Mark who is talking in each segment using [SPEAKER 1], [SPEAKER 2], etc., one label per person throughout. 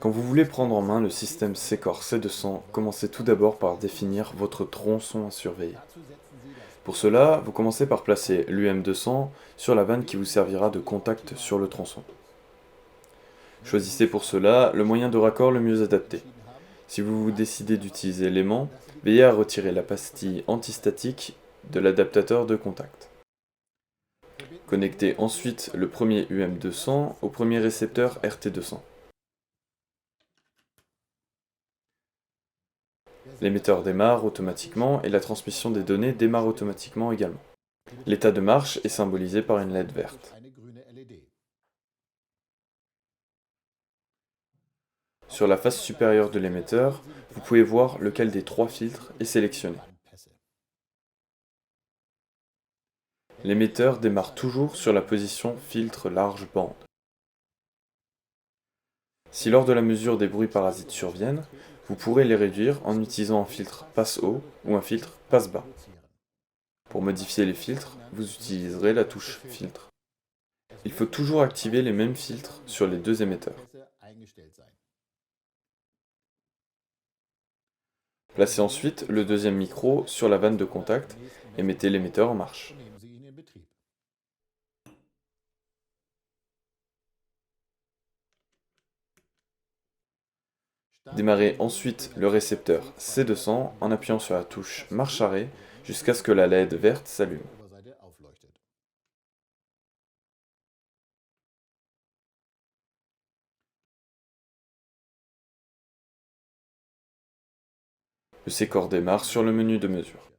[SPEAKER 1] Quand vous voulez prendre en main le système Secor C200, commencez tout d'abord par définir votre tronçon à surveiller. Pour cela, vous commencez par placer l'UM200 sur la vanne qui vous servira de contact sur le tronçon. Choisissez pour cela le moyen de raccord le mieux adapté. Si vous décidez d'utiliser l'aimant, veillez à retirer la pastille antistatique de l'adaptateur de contact. Connectez ensuite le premier UM200 au premier récepteur RT200. L'émetteur démarre automatiquement et la transmission des données démarre automatiquement également. L'état de marche est symbolisé par une LED verte. Sur la face supérieure de l'émetteur, vous pouvez voir lequel des trois filtres est sélectionné. L'émetteur démarre toujours sur la position filtre large bande. Si lors de la mesure des bruits parasites surviennent, vous pourrez les réduire en utilisant un filtre passe haut ou un filtre passe bas. Pour modifier les filtres, vous utiliserez la touche filtre. Il faut toujours activer les mêmes filtres sur les deux émetteurs. Placez ensuite le deuxième micro sur la vanne de contact et mettez l'émetteur en marche. Démarrez ensuite le récepteur C200 en appuyant sur la touche marche arrêt jusqu'à ce que la LED verte s'allume. Le C-Core démarre sur le menu de mesure.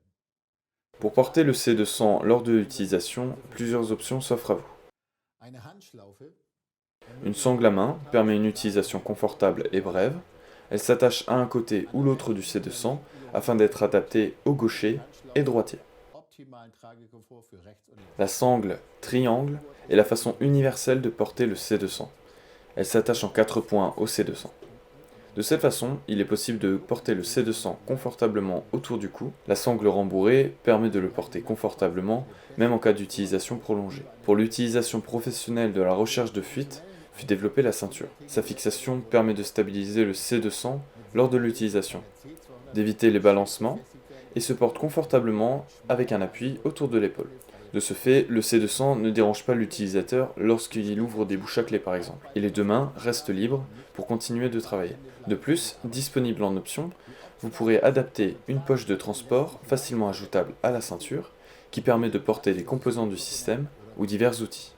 [SPEAKER 1] Pour porter le C200 lors de l'utilisation, plusieurs options s'offrent à vous. Une sangle à main permet une utilisation confortable et brève. Elle s'attache à un côté ou l'autre du C200 afin d'être adaptée au gaucher et droitier. La sangle triangle est la façon universelle de porter le C200. Elle s'attache en 4 points au C200. De cette façon, il est possible de porter le C200 confortablement autour du cou. La sangle rembourrée permet de le porter confortablement, même en cas d'utilisation prolongée. Pour l'utilisation professionnelle de la recherche de fuite, fut développée la ceinture. Sa fixation permet de stabiliser le C200 lors de l'utilisation, d'éviter les balancements, et se porte confortablement avec un appui autour de l'épaule. De ce fait, le C200 ne dérange pas l'utilisateur lorsqu'il ouvre des bouches à clé par exemple, et les deux mains restent libres pour continuer de travailler. De plus, disponible en option, vous pourrez adapter une poche de transport facilement ajoutable à la ceinture qui permet de porter des composants du système ou divers outils.